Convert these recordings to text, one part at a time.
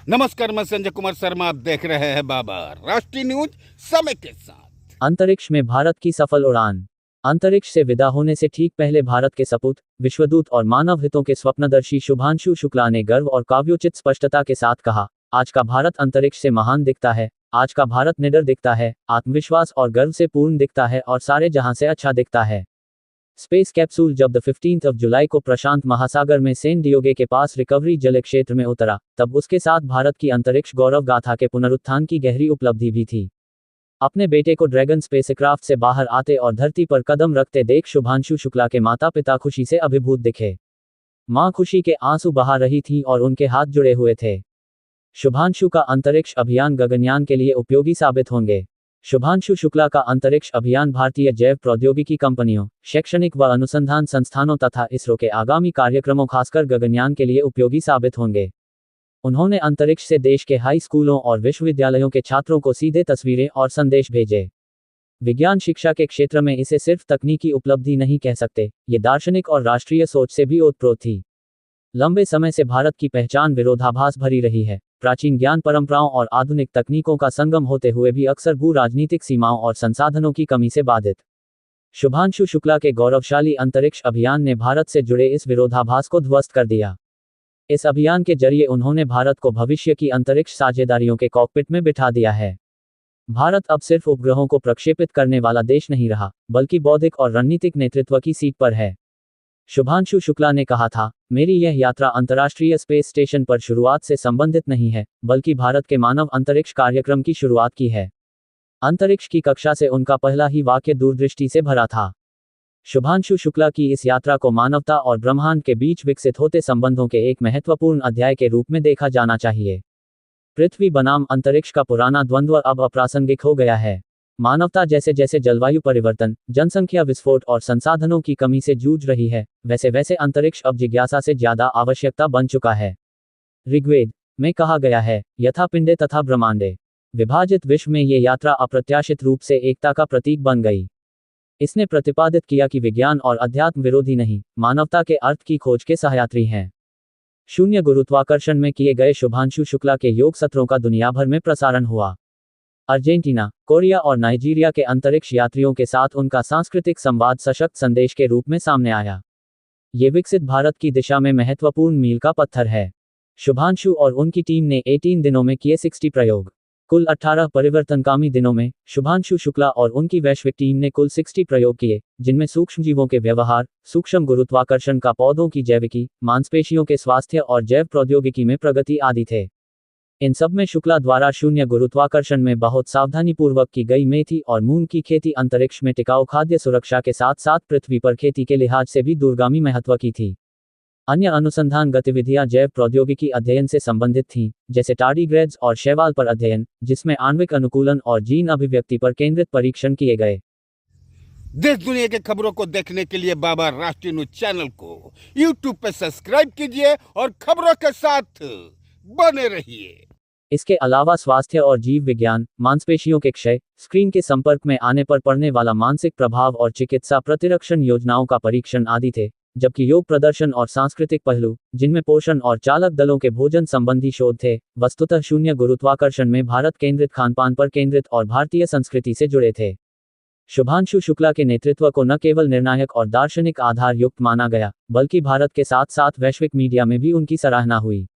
नमस्कार, मैं संजय कुमार शर्मा। आप देख रहे हैं बाबर राष्ट्रीय न्यूज समय के साथ। अंतरिक्ष में भारत की सफल उड़ान। अंतरिक्ष से विदा होने से ठीक पहले भारत के सपूत, विश्वदूत और मानव हितों के स्वप्नदर्शी शुभांशु शुक्ला ने गर्व और काव्योचित स्पष्टता के साथ कहा, आज का भारत अंतरिक्ष से महान दिखता है। आज का भारत निडर दिखता है, आत्मविश्वास और गर्व से पूर्ण दिखता है और सारे जहां से अच्छा दिखता है। स्पेस कैप्सूल जब 15 जुलाई को प्रशांत महासागर में सैन डिएगो के पास रिकवरी जल क्षेत्र में उतरा, तब उसके साथ भारत की अंतरिक्ष गौरव गाथा के पुनरुत्थान की गहरी उपलब्धि भी थी। अपने बेटे को ड्रैगन स्पेसक्राफ्ट से बाहर आते और धरती पर कदम रखते देख शुभांशु शुक्ला के माता पिता खुशी से अभिभूत दिखे। मां खुशी के आंसू बहा रही थी और उनके हाथ जुड़े हुए थे। शुभांशु का अंतरिक्ष अभियान गगनयान के लिए उपयोगी साबित होंगे। शुभांशु शुक्ला का अंतरिक्ष अभियान भारतीय जैव प्रौद्योगिकी कंपनियों, शैक्षणिक व अनुसंधान संस्थानों तथा इसरो के आगामी कार्यक्रमों खासकर गगनयान के लिए उपयोगी साबित होंगे। उन्होंने अंतरिक्ष से देश के हाई स्कूलों और विश्वविद्यालयों के छात्रों को सीधे तस्वीरें और संदेश भेजे। विज्ञान शिक्षा के क्षेत्र में इसे सिर्फ तकनीकी उपलब्धि नहीं कह सकते, ये दार्शनिक और राष्ट्रीय सोच से भी ओतप्रोत थी। लंबे समय से भारत की पहचान विरोधाभास भरी रही है, प्राचीन ज्ञान परंपराओं और आधुनिक तकनीकों का संगम होते हुए भी अक्सर भू राजनीतिक सीमाओं और संसाधनों की कमी से बाधित। शुभांशु शुक्ला के गौरवशाली अंतरिक्ष अभियान ने भारत से जुड़े इस विरोधाभास को ध्वस्त कर दिया। इस अभियान के जरिए उन्होंने भारत को भविष्य की अंतरिक्ष साझेदारियों के कॉकपिट में बिठा दिया है। भारत अब सिर्फ उपग्रहों को प्रक्षेपित करने वाला देश नहीं रहा, बल्कि बौद्धिक और रणनीतिक नेतृत्व की सीट पर है। शुभांशु शुक्ला ने कहा था, मेरी यह यात्रा अंतर्राष्ट्रीय स्पेस स्टेशन पर शुरुआत से संबंधित नहीं है, बल्कि भारत के मानव अंतरिक्ष कार्यक्रम की शुरुआत की है। अंतरिक्ष की कक्षा से उनका पहला ही वाक्य दूरदृष्टि से भरा था। शुभांशु शुक्ला की इस यात्रा को मानवता और ब्रह्मांड के बीच विकसित होते संबंधों के एक महत्वपूर्ण अध्याय के रूप में देखा जाना चाहिए। पृथ्वी बनाम अंतरिक्ष का पुराना द्वंद्व अब अप्रासंगिक हो गया है। मानवता जैसे जैसे जलवायु परिवर्तन, जनसंख्या विस्फोट और संसाधनों की कमी से जूझ रही है, वैसे वैसे अंतरिक्ष अब जिज्ञासा से ज्यादा आवश्यकता बन चुका है। ऋग्वेद में कहा गया है, यथा पिंडे तथा ब्रह्मांडे। विभाजित विश्व में ये यात्रा अप्रत्याशित रूप से एकता का प्रतीक बन गई। इसने प्रतिपादित किया कि विज्ञान और अध्यात्म विरोधी नहीं, मानवता के अर्थ की खोज के सहयात्री हैं। शून्य गुरुत्वाकर्षण में किए गए शुभांशु शुक्ला के योग सत्रों का दुनिया भर में प्रसारण हुआ। अर्जेंटीना, कोरिया और नाइजीरिया के अंतरिक्ष यात्रियों के साथ उनका सांस्कृतिक संवाद सशक्त संदेश के रूप में सामने आया। ये विकसित भारत की दिशा में महत्वपूर्ण मील का पत्थर है। शुभांशु और उनकी टीम ने 18 दिनों में किए 60 प्रयोग। कुल 18 परिवर्तनकामी दिनों में शुभांशु शुक्ला और उनकी वैश्विक टीम ने कुल 60 प्रयोग किए, जिनमें सूक्ष्मजीवों के व्यवहार, सूक्ष्म गुरुत्वाकर्षण का पौधों की जैविकी, मांसपेशियों के स्वास्थ्य और जैव प्रौद्योगिकी में प्रगति आदि थे। इन सब में शुक्ला द्वारा शून्य गुरुत्वाकर्षण में बहुत सावधानीपूर्वक की गई मेथी और मूंग की खेती अंतरिक्ष में टिकाऊ खाद्य सुरक्षा के साथ साथ पृथ्वी पर खेती के लिहाज से भी दूरगामी महत्व की थी। अन्य अनुसंधान गतिविधियां जैव प्रौद्योगिकी अध्ययन से संबंधित थीं, जैसे टार्डीग्रेड्स और शैवाल पर अध्ययन, जिसमें आणविक अनुकूलन और जीन अभिव्यक्ति पर केंद्रित परीक्षण किए गए। देश दुनिया की खबरों को देखने के लिए बाबर राष्ट्रीय न्यूज चैनल को यूट्यूब पर सब्सक्राइब कीजिए और खबरों के साथ बने रहिए। इसके अलावा स्वास्थ्य और जीव विज्ञान, मांसपेशियों के क्षय, स्क्रीन के संपर्क में आने पर पड़ने वाला मानसिक प्रभाव और चिकित्सा प्रतिरक्षण योजनाओं का परीक्षण आदि थे, जबकि योग प्रदर्शन और सांस्कृतिक पहलू, जिनमें पोषण और चालक दलों के भोजन संबंधी शोध थे, वस्तुतः शून्य गुरुत्वाकर्षण में भारत केंद्रित खानपान पर केंद्रित और भारतीय संस्कृति से जुड़े थे। शुभांशु शुक्ला के नेतृत्व को न केवल निर्णायक और दार्शनिक आधार युक्त माना गया, बल्कि भारत के साथ साथ वैश्विक मीडिया में भी उनकी सराहना हुई।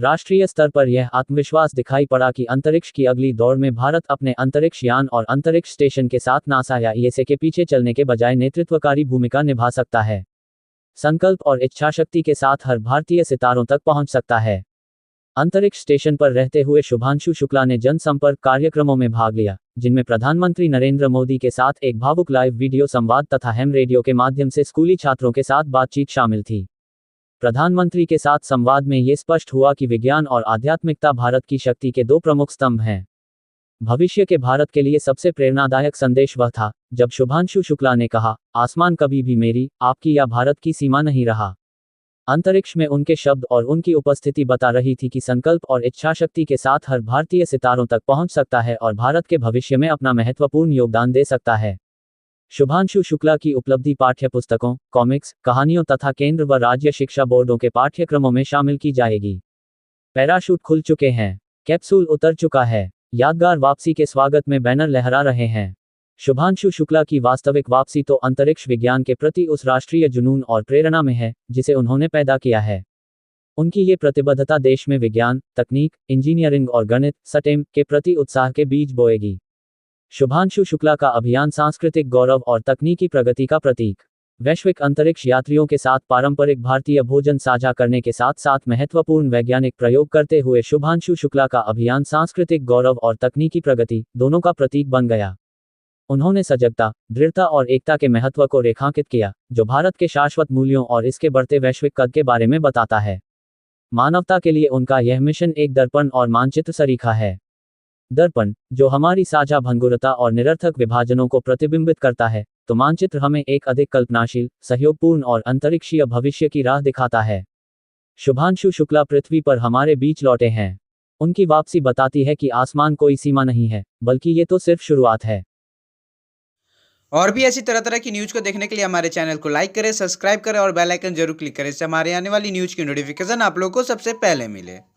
राष्ट्रीय स्तर पर यह आत्मविश्वास दिखाई पड़ा कि अंतरिक्ष की अगली दौड़ में भारत अपने अंतरिक्ष यान और अंतरिक्ष स्टेशन के साथ नासा या ईएसए के पीछे चलने के बजाय नेतृत्वकारी भूमिका निभा सकता है। संकल्प और इच्छाशक्ति के साथ हर भारतीय सितारों तक पहुंच सकता है। अंतरिक्ष स्टेशन पर रहते हुए शुभांशु शुक्ला ने जनसंपर्क कार्यक्रमों में भाग लिया, जिनमें प्रधानमंत्री नरेंद्र मोदी के साथ एक भावुक लाइव वीडियो संवाद तथा हैम रेडियो के माध्यम से स्कूली छात्रों के साथ बातचीत शामिल थी। प्रधानमंत्री के साथ संवाद में ये स्पष्ट हुआ कि विज्ञान और आध्यात्मिकता भारत की शक्ति के दो प्रमुख स्तंभ हैं। भविष्य के भारत के लिए सबसे प्रेरणादायक संदेश वह था, जब शुभांशु शुक्ला ने कहा, आसमान कभी भी मेरी, आपकी या भारत की सीमा नहीं रहा। अंतरिक्ष में उनके शब्द और उनकी उपस्थिति बता रही थी कि संकल्प और इच्छाशक्ति के साथ हर भारतीय सितारों तक पहुंच सकता है और भारत के भविष्य में अपना महत्वपूर्ण योगदान दे सकता है। शुभांशु शुक्ला की उपलब्धि पाठ्यपुस्तकों, कॉमिक्स, कहानियों तथा केंद्र व राज्य शिक्षा बोर्डों के पाठ्यक्रमों में शामिल की जाएगी। पैराशूट खुल चुके हैं, कैप्सूल उतर चुका है, यादगार वापसी के स्वागत में बैनर लहरा रहे हैं। शुभांशु शुक्ला की वास्तविक वापसी तो अंतरिक्ष विज्ञान के प्रति उस राष्ट्रीय जुनून और प्रेरणा में है जिसे उन्होंने पैदा किया है। उनकी ये प्रतिबद्धता देश में विज्ञान, तकनीक, इंजीनियरिंग और गणित स्टेम के प्रति उत्साह के बीज बोएगी। शुभांशु शुक्ला का अभियान सांस्कृतिक गौरव और तकनीकी प्रगति का प्रतीक। वैश्विक अंतरिक्ष यात्रियों के साथ पारंपरिक भारतीय भोजन साझा करने के साथ साथ महत्वपूर्ण वैज्ञानिक प्रयोग करते हुए शुभांशु शुक्ला का अभियान सांस्कृतिक गौरव और तकनीकी प्रगति दोनों का प्रतीक बन गया। उन्होंने सजगता, दृढ़ता और एकता के महत्व को रेखांकित किया, जो भारत के शाश्वत मूल्यों और इसके बढ़ते वैश्विक कद के बारे में बताता है। मानवता के लिए उनका यह मिशन एक दर्पण और मानचित्र सरीखा है। दर्पण, जो हमारी साझा भंगुरता और निरर्थक विभाजनों को प्रतिबिंबित करता है, तो मानचित्र हमें एक अधिक कल्पनाशील, सहयोगपूर्ण और अंतरिक्षीय भविष्य की राह दिखाता है। शुभांशु शुक्ला पृथ्वी पर हमारे बीच लौटे हैं। उनकी वापसी बताती है कि आसमान कोई सीमा नहीं है, बल्कि ये तो सिर्फ शुरुआत है। और भी ऐसी तरह तरह की न्यूज़ को देखने के लिए हमारे चैनल को लाइक करें, सब्सक्राइब करें और बेल आइकन जरूर क्लिक करें। इससे हमारे आने वाली न्यूज़ की नोटिफिकेशन आप लोगों को सबसे पहले मिले।